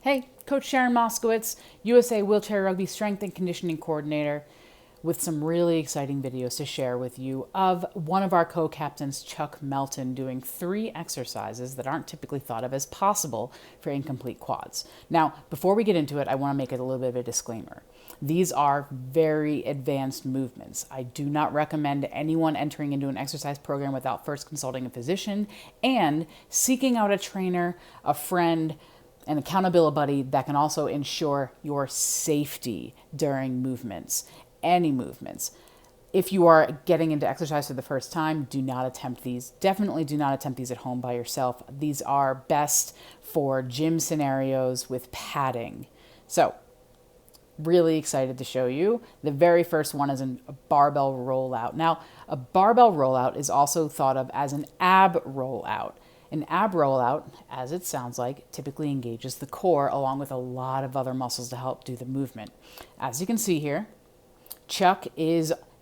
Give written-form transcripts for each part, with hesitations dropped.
Hey, Coach Sharon Moskowitz, USA Wheelchair Rugby Strength and Conditioning Coordinator, with some really exciting videos to share with you of one of our co-captains, Chuck Melton, doing 3 exercises that aren't typically thought of as possible for incomplete quads. Now, before we get into it, I want to make it a little bit of a disclaimer. These are very advanced movements. I do not recommend anyone entering into an exercise program without first consulting a physician and seeking out a trainer, a friend, an accountability buddy that can also ensure your safety during movements, any movements. If you are getting into exercise for the first time, do not attempt these. Definitely do not attempt these at home by yourself. These are best for gym scenarios with padding. So, really excited to show you. The very first one is a barbell rollout. Now, a barbell rollout is also thought of as an ab rollout. An ab rollout, as it sounds like, typically engages the core along with a lot of other muscles to help do the movement. As you can see here, Chuck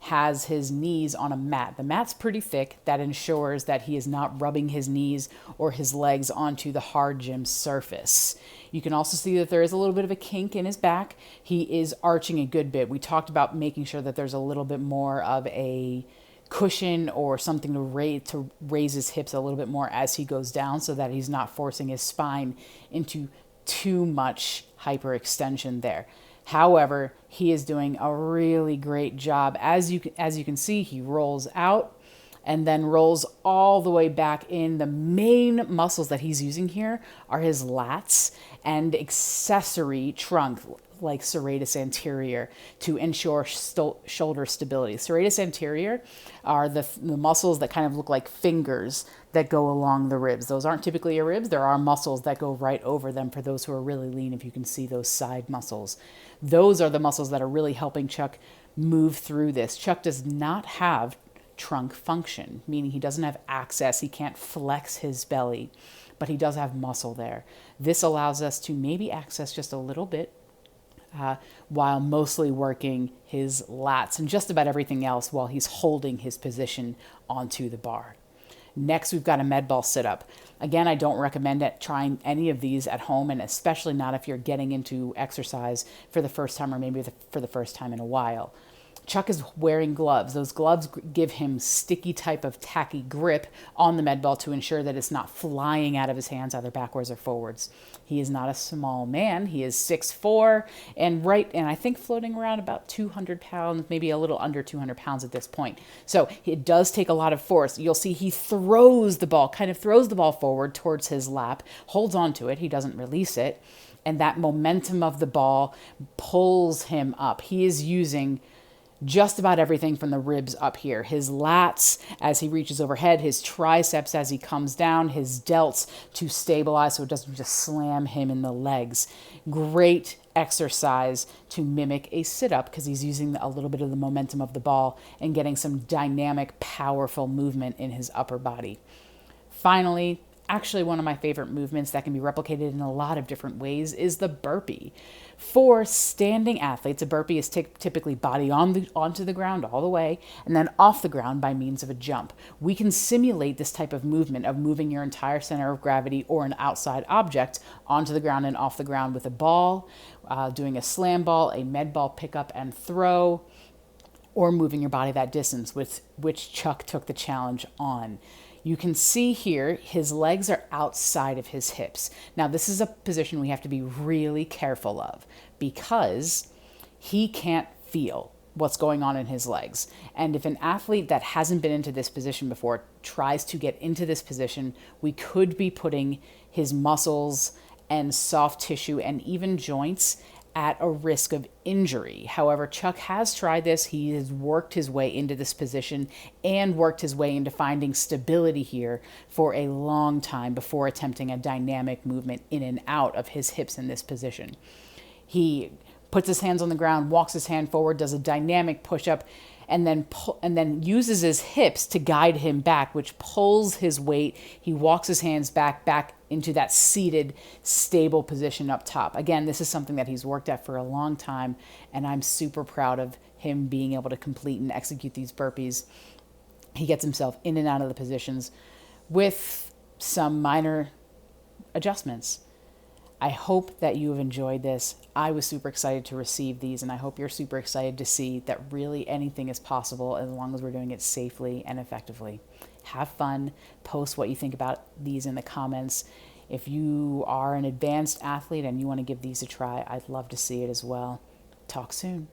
has his knees on a mat. The mat's pretty thick. That ensures that he is not rubbing his knees or his legs onto the hard gym surface. You can also see that there is a little bit of a kink in his back. He is arching a good bit. We talked about making sure that there's a little bit more of a cushion or something to raise his hips a little bit more as he goes down so that he's not forcing his spine into too much hyperextension there. However, he is doing a really great job. As you can see, he rolls out and then rolls all the way back in. The main muscles that he's using here are his lats and accessory trunk, like serratus anterior, to ensure shoulder stability. Serratus anterior are the muscles that kind of look like fingers that go along the ribs. Those aren't typically your ribs. There are muscles that go right over them for those who are really lean, if you can see those side muscles. Those are the muscles that are really helping Chuck move through this. Chuck does not have trunk function, meaning he doesn't have access. He can't flex his belly, but he does have muscle there. This allows us to maybe access just a little bit while mostly working his lats and just about everything else while he's holding his position onto the bar. Next, we've got a med ball sit-up. Again, I don't recommend trying any of these at home, and especially not if you're getting into exercise for the first time or maybe for the first time in a while. Chuck is wearing gloves. Those gloves give him sticky type of tacky grip on the med ball to ensure that it's not flying out of his hands either backwards or forwards. He is not a small man. He is 6'4" and I think floating around about 200 pounds, maybe a little under 200 pounds at this point. So it does take a lot of force. You'll see he throws the ball forward towards his lap, holds onto it. He doesn't release it. And that momentum of the ball pulls him up. He is using just about everything from the ribs up here. His lats as he reaches overhead, his triceps as he comes down, his delts to stabilize so it doesn't just slam him in the legs. Great exercise to mimic a sit-up because he's using a little bit of the momentum of the ball and getting some dynamic, powerful movement in his upper body. Finally, actually one of my favorite movements that can be replicated in a lot of different ways is the burpee. For standing athletes, a burpee is typically body onto the ground all the way and then off the ground by means of a jump. We can simulate this type of movement of moving your entire center of gravity or an outside object onto the ground and off the ground with a ball, doing a slam ball, a med ball pickup and throw, or moving your body that distance, which Chuck took the challenge on. You can see here his legs are outside of his hips. Now, this is a position we have to be really careful of because he can't feel what's going on in his legs. And if an athlete that hasn't been into this position before tries to get into this position, we could be putting his muscles and soft tissue and even joints at a risk of injury. However, Chuck has tried this. He has worked his way into this position and worked his way into finding stability here for a long time before attempting a dynamic movement in and out of his hips in this position. He puts his hands on the ground, walks his hand forward, does a dynamic push-up, and then uses his hips to guide him back, which pulls his weight. He walks his hands back into that seated, stable position up top. Again, this is something that he's worked at for a long time, and I'm super proud of him being able to complete and execute these burpees. He gets himself in and out of the positions with some minor adjustments. I hope that you have enjoyed this. I was super excited to receive these, and I hope you're super excited to see that really anything is possible as long as we're doing it safely and effectively. Have fun. Post what you think about these in the comments. If you are an advanced athlete and you want to give these a try, I'd love to see it as well. Talk soon.